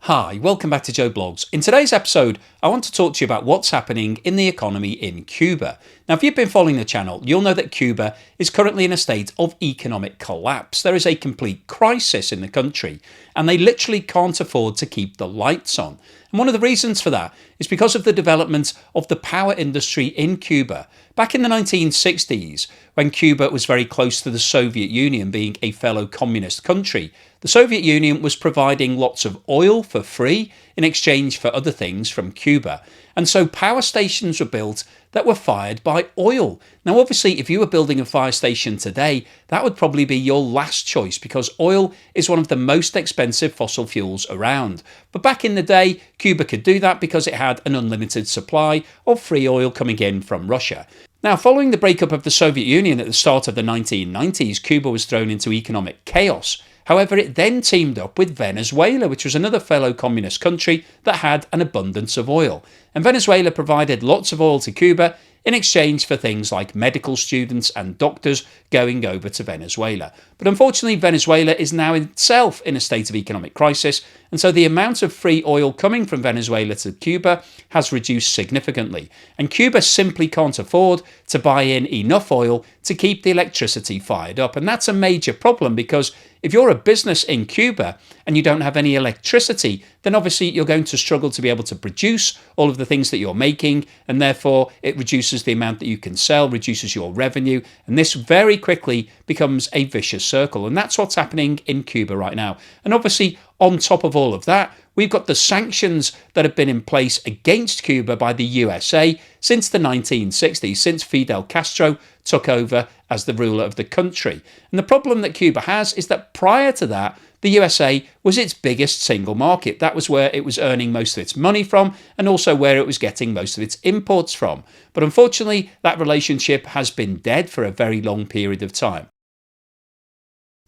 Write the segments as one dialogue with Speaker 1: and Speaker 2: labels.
Speaker 1: Hi, welcome back to Joe Blogs. In today's episode, I want to talk to you about what's happening in the economy in Cuba. Now, if you've been following the channel, you'll know that Cuba is currently in a state of economic collapse. There is a complete crisis in the country, and they literally can't afford to keep the lights on. And one of the reasons for that is because of the development of the power industry in Cuba. Back in the 1960s, when Cuba was very close to the Soviet Union being a fellow communist country, the Soviet Union was providing lots of oil for free in exchange for other things from Cuba. And so power stations were built that were fired by oil. Now, obviously, if you were building a fire station today, that would probably be your last choice because oil is one of the most expensive fossil fuels around. But back in the day, Cuba could do that because it had an unlimited supply of free oil coming in from Russia. Now, following the breakup of the Soviet Union at the start of the 1990s, Cuba was thrown into economic chaos. However, it then teamed up with Venezuela, which was another fellow communist country that had an abundance of oil. And Venezuela provided lots of oil to Cuba in exchange for things like medical students and doctors going over to Venezuela. But unfortunately, Venezuela is now itself in a state of economic crisis, and so the amount of free oil coming from Venezuela to Cuba has reduced significantly. And Cuba simply can't afford to buy in enough oil to keep the electricity fired up. And that's a major problem because if you're a business in Cuba and you don't have any electricity, then obviously you're going to struggle to be able to produce all of the things that you're making, and therefore it reduces the amount that you can sell, reduces your revenue, and this very quickly becomes a vicious circle. And that's what's happening in Cuba right now. And obviously, on top of all of that, we've got the sanctions that have been in place against Cuba by the USA since the 1960s, since Fidel Castro took over as the ruler of the country. And the problem that Cuba has is that prior to that, the USA was its biggest single market. That was where it was earning most of its money from and also where it was getting most of its imports from. But unfortunately, that relationship has been dead for a very long period of time.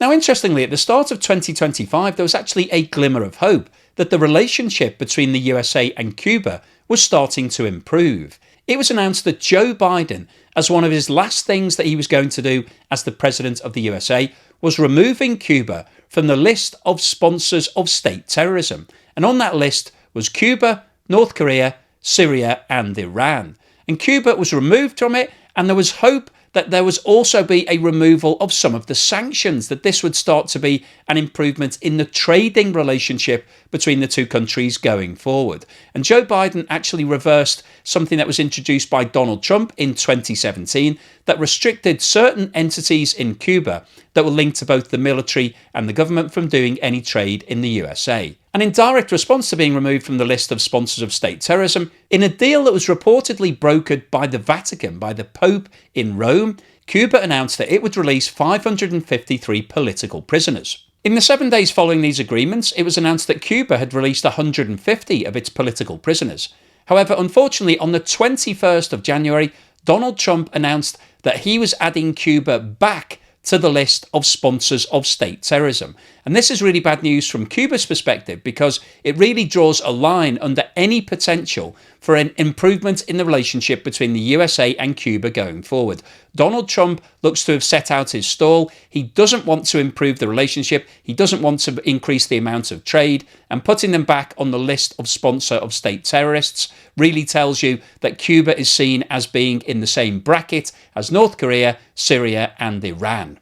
Speaker 1: Now, interestingly, at the start of 2025, there was actually a glimmer of hope that the relationship between the USA and Cuba was starting to improve. It was announced that Joe Biden, as one of his last things that he was going to do as the president of the USA, was removing Cuba from the list of sponsors of state terrorism. And on that list was Cuba, North Korea, Syria and Iran. And Cuba was removed from it, and there was hope that there was also be a removal of some of the sanctions, that this would start to be an improvement in the trading relationship between the two countries going forward. And Joe Biden actually reversed something that was introduced by Donald Trump in 2017 that restricted certain entities in Cuba that were linked to both the military and the government from doing any trade in the USA. And in direct response to being removed from the list of sponsors of state terrorism, in a deal that was reportedly brokered by the Vatican, by the Pope in Rome, Cuba announced that it would release 553 political prisoners. In the 7 days following these agreements, it was announced that Cuba had released 150 of its political prisoners. However, unfortunately, on the 21st of January, Donald Trump announced that he was adding Cuba back to the list of sponsors of state terrorism. And this is really bad news from Cuba's perspective because it really draws a line under any potential for an improvement in the relationship between the USA and Cuba going forward. Donald Trump looks to have set out his stall. He doesn't want to improve the relationship. He doesn't want to increase the amount of trade, and putting them back on the list of sponsor of state terrorists really tells you that Cuba is seen as being in the same bracket as North Korea, Syria and Iran.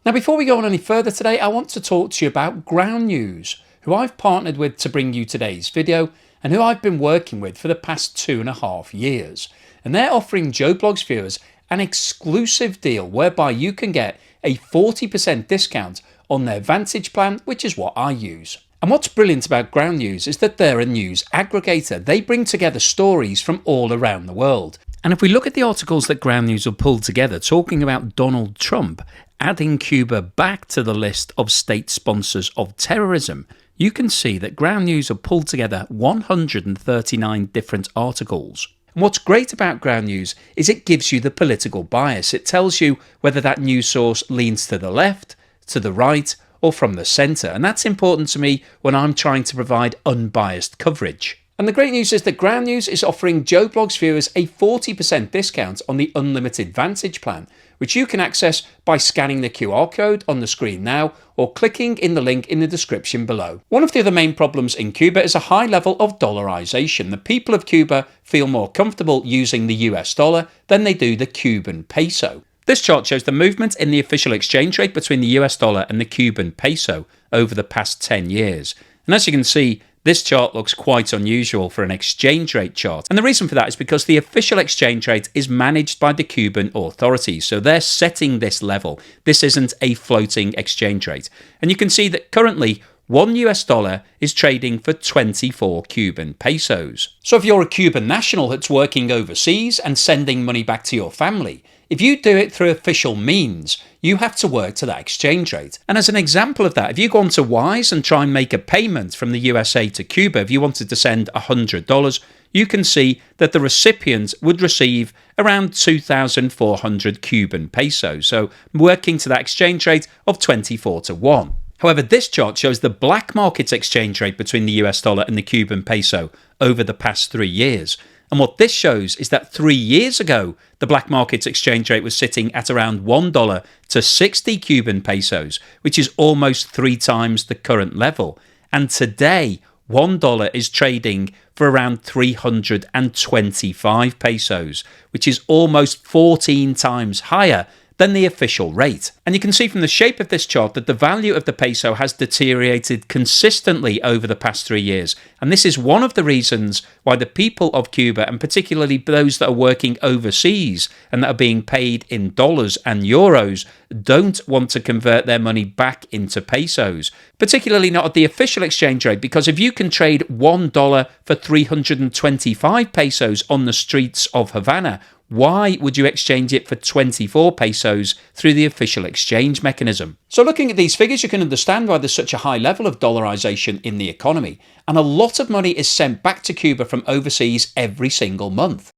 Speaker 1: Now, before we go on any further today, I want to talk to you about Ground News, who I've partnered with to bring you today's video and who I've been working with for the past 2.5 years. And they're offering Joe Blogs viewers an exclusive deal whereby you can get a 40% discount on their Vantage plan, which is what I use. And what's brilliant about Ground News is that they're a news aggregator. They bring together stories from all around the world. And if we look at the articles that Ground News have pulled together talking about Donald Trump adding Cuba back to the list of state sponsors of terrorism, you can see that Ground News have pulled together 139 different articles. And what's great about Ground News is it gives you the political bias. It tells you whether that news source leans to the left, to the right, or from the centre. And that's important to me when I'm trying to provide unbiased coverage. And the great news is that Ground News is offering Joe Blogs viewers a 40% discount on the unlimited Vantage plan, which you can access by scanning the QR code on the screen now or clicking in the link in the description below. One of the other main problems in Cuba is a high level of dollarization. The people of Cuba feel more comfortable using the US dollar than they do the Cuban peso. This chart shows the movement in the official exchange rate between the US dollar and the Cuban peso over the past 10 years. And as you can see, this chart looks quite unusual for an exchange rate chart. And the reason for that is because the official exchange rate is managed by the Cuban authorities. So they're setting this level. This isn't a floating exchange rate. And you can see that currently $1 US is trading for 24 Cuban pesos. So if you're a Cuban national that's working overseas and sending money back to your family, if you do it through official means, you have to work to that exchange rate. And as an example of that, if you go onto Wise and try and make a payment from the USA to Cuba, if you wanted to send $100, you can see that the recipient would receive around 2,400 Cuban pesos. So working to that exchange rate of 24 to 1. However, this chart shows the black market exchange rate between the US dollar and the Cuban peso over the past 3 years. And what this shows is that 3 years ago, the black market exchange rate was sitting at around $1 to 60 Cuban pesos, which is almost 3 times the current level. And today, $1 is trading for around 325 pesos, which is almost 14 times higher than the official rate. And you can see from the shape of this chart that the value of the peso has deteriorated consistently over the past 3 years. And this is one of the reasons why the people of Cuba, and particularly those that are working overseas and that are being paid in dollars and euros, don't want to convert their money back into pesos, particularly not at the official exchange rate, because if you can trade $1 for 325 pesos on the streets of Havana, why would you exchange it for 24 pesos through the official exchange mechanism? So looking at these figures, you can understand why there's such a high level of dollarization in the economy, and a lot of money is sent back to Cuba from overseas every single month.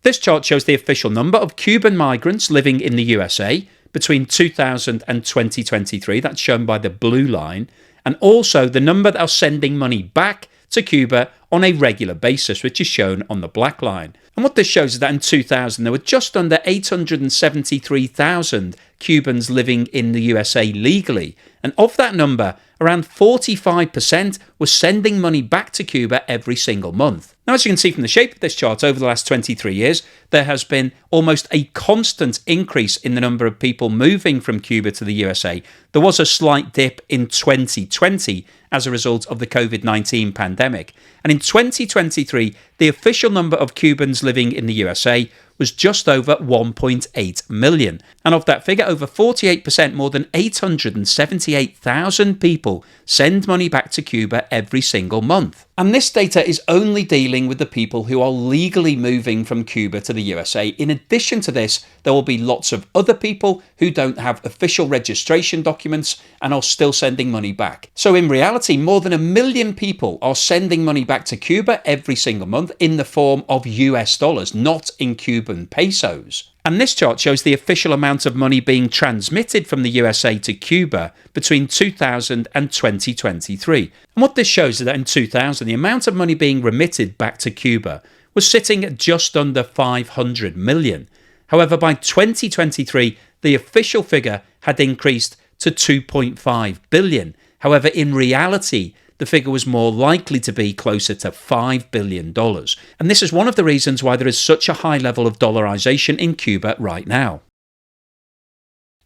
Speaker 1: This chart shows the official number of Cuban migrants living in the USA between 2000 and 2023, that's shown by the blue line, and also the number that are sending money back to Cuba on a regular basis, which is shown on the black line. And what this shows is that in 2000, there were just under 873,000 Cubans living in the USA legally. And of that number, around 45% were sending money back to Cuba every single month. Now, as you can see from the shape of this chart, over the last 23 years, there has been almost a constant increase in the number of people moving from Cuba to the USA. There was a slight dip in 2020 as a result of the COVID-19 pandemic. And in 2023, the official number of Cubans living in the USA was just over 1.8 million. And of that figure, over 48%, more than 878,000 people, send money back to Cuba every single month. And this data is only dealing with the people who are legally moving from Cuba to the USA. In addition to this, there will be lots of other people who don't have official registration documents and are still sending money back. So in reality, more than 1 million people are sending money back to Cuba every single month in the form of US dollars, not in Cuban pesos. And this chart shows the official amount of money being transmitted from the USA to Cuba between 2000 and 2023. And what this shows is that in 2000, the amount of money being remitted back to Cuba was sitting at just under 500 million. However, by 2023, the official figure had increased to 2.5 billion. However, in reality, the figure was more likely to be closer to $5 billion. And this is one of the reasons why there is such a high level of dollarization in Cuba right now.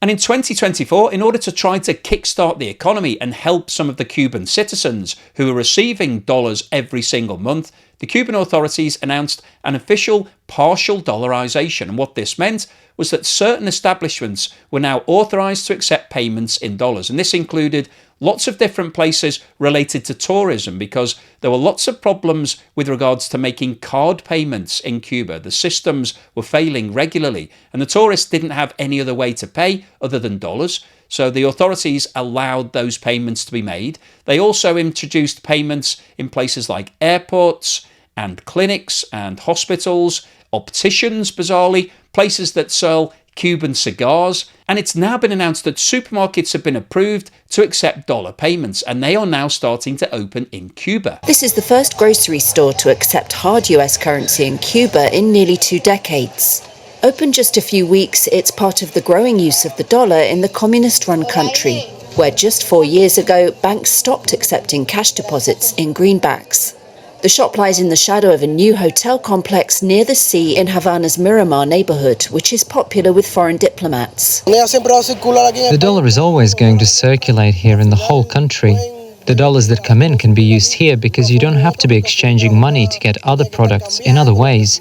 Speaker 1: And in 2024, in order to try to kickstart the economy and help some of the Cuban citizens who are receiving dollars every single month, the Cuban authorities announced an official partial dollarization. And what this meant was that certain establishments were now authorized to accept payments in dollars. And this included lots of different places related to tourism, because there were lots of problems with regards to making card payments in Cuba. The systems were failing regularly, and the tourists didn't have any other way to pay other than dollars. So the authorities allowed those payments to be made. They also introduced payments in places like airports and clinics and hospitals, opticians, bizarrely, places that sell Cuban cigars, and it's now been announced that supermarkets have been approved to accept dollar payments, and they are now starting to open in Cuba.
Speaker 2: This is the first grocery store to accept hard US currency in Cuba in nearly 2 decades. Open just a few weeks, it's part of the growing use of the dollar in the communist-run country, where just 4 years ago, banks stopped accepting cash deposits in greenbacks. The shop lies in the shadow of a new hotel complex near the sea in Havana's Miramar neighborhood, which is popular with foreign diplomats.
Speaker 3: The dollar is always going to circulate here in the whole country. The dollars that come in can be used here because you don't have to be exchanging money to get other products in other ways.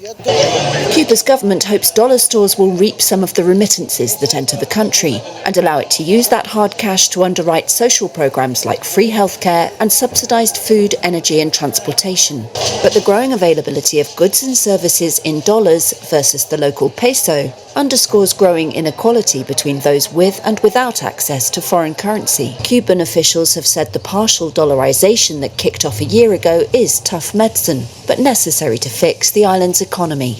Speaker 2: Cuba's government hopes dollar stores will reap some of the remittances that enter the country and allow it to use that hard cash to underwrite social programs like free healthcare and subsidized food, energy and transportation. But the growing availability of goods and services in dollars versus the local peso underscores growing inequality between those with and without access to foreign currency. Cuban officials have said the partial dollarization that kicked off a year ago is tough medicine, but necessary to fix the island's economy.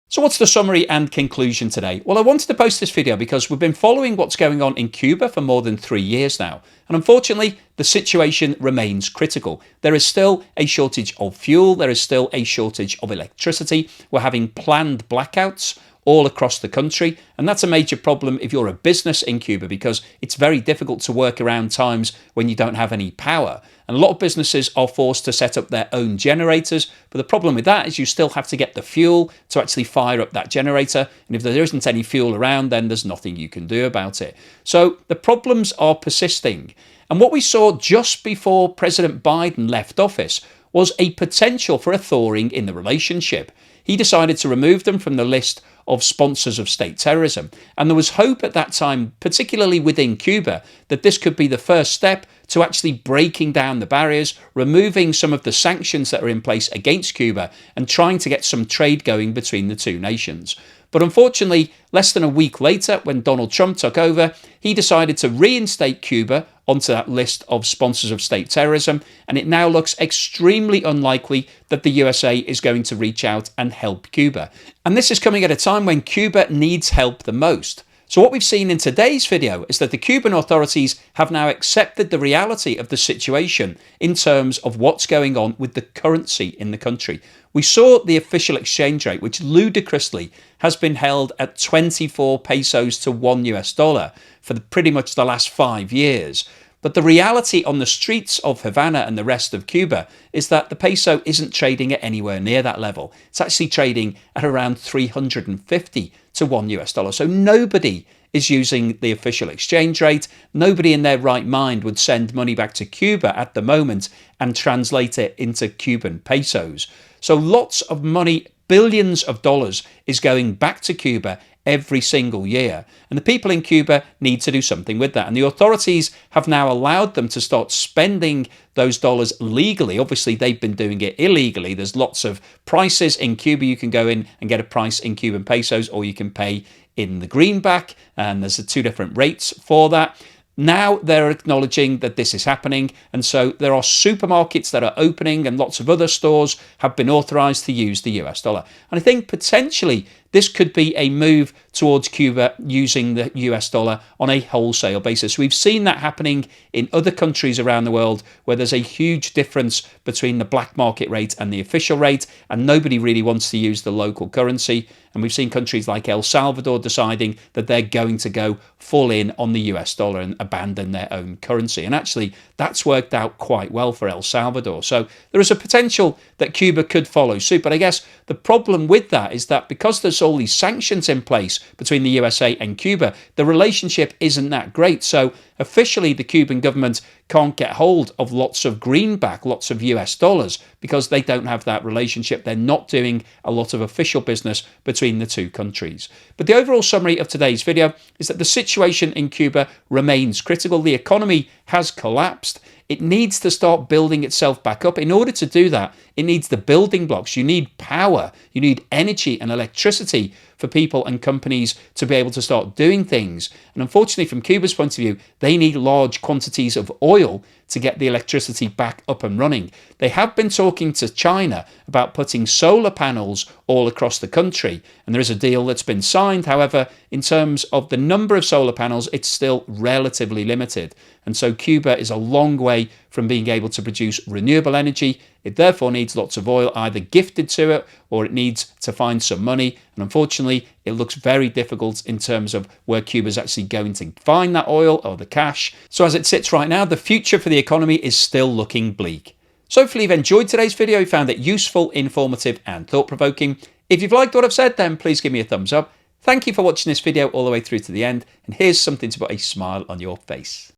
Speaker 1: So what's the summary and conclusion today? Well, I wanted to post this video because we've been following what's going on in Cuba for more than 3 years now. And unfortunately, the situation remains critical. There is still a shortage of fuel. There is still a shortage of electricity. We're having planned blackouts all across the country. And that's a major problem if you're a business in Cuba, because it's very difficult to work around times when you don't have any power. And a lot of businesses are forced to set up their own generators. But the problem with that is you still have to get the fuel to actually fire up that generator. And if there isn't any fuel around, then there's nothing you can do about it. So the problems are persisting. And what we saw just before President Biden left office was a potential for a thawing in the relationship. He decided to remove them from the list of sponsors of state terrorism. And there was hope at that time, particularly within Cuba, that this could be the first step to actually breaking down the barriers, removing some of the sanctions that are in place against Cuba and trying to get some trade going between the two nations. But unfortunately, less than a week later, when Donald Trump took over, he decided to reinstate Cuba onto that list of sponsors of state terrorism, and it now looks extremely unlikely that the USA is going to reach out and help Cuba. And this is coming at a time when Cuba needs help the most. So what we've seen in today's video is that the Cuban authorities have now accepted the reality of the situation in terms of what's going on with the currency in the country. We saw the official exchange rate, which ludicrously has been held at 24 pesos to $1 for pretty much the last 5 years. But the reality on the streets of Havana and the rest of Cuba is that the peso isn't trading at anywhere near that level. It's actually trading at around 350 to $1. So nobody is using the official exchange rate. Nobody in their right mind would send money back to Cuba at the moment and translate it into Cuban pesos. So lots of money, billions of dollars, is going back to Cuba every single year. And the people in Cuba need to do something with that. And the authorities have now allowed them to start spending those dollars legally. Obviously, they've been doing it illegally. There's lots of prices in Cuba. You can go in and get a price in Cuban pesos, or you can pay in the greenback. And there's 2 different rates for that. Now they're acknowledging that this is happening, and so there are supermarkets that are opening and lots of other stores have been authorized to use the US dollar. And I think potentially this could be a move towards Cuba using the US dollar on a wholesale basis. We've seen that happening in other countries around the world where there's a huge difference between the black market rate and the official rate, and nobody really wants to use the local currency. And we've seen countries like El Salvador deciding that they're going to go full in on the US dollar and abandon their own currency. And actually, that's worked out quite well for El Salvador. So there is a potential that Cuba could follow suit. But I guess the problem with that is that because there's all these sanctions in place between the USA and Cuba, the relationship isn't that great. So officially, the Cuban government can't get hold of lots of greenback, lots of US dollars, because they don't have that relationship. They're not doing a lot of official business between the two countries. But the overall summary of today's video is that the situation in Cuba remains critical. The economy has collapsed. It needs to start building itself back up. In order to do that, it needs the building blocks. You need power, you need energy and electricity for people and companies to be able to start doing things. And unfortunately, from Cuba's point of view, they need large quantities of oil to get the electricity back up and running. They have been talking to China about putting solar panels all across the country, and there is a deal that's been signed. However, in terms of the number of solar panels, it's still relatively limited. And so Cuba is a long way from being able to produce renewable energy. It therefore needs lots of oil either gifted to it, or it needs to find some money And unfortunately, it looks very difficult in terms of where Cuba's actually going to find that oil or the cash. So as it sits right now, the future for the economy is still looking bleak. So hopefully you've enjoyed today's video, you found it useful, informative and thought-provoking. If you've liked what I've said, then please give me a thumbs up. Thank you for watching this video all the way through to the end, and here's something to put a smile on your face.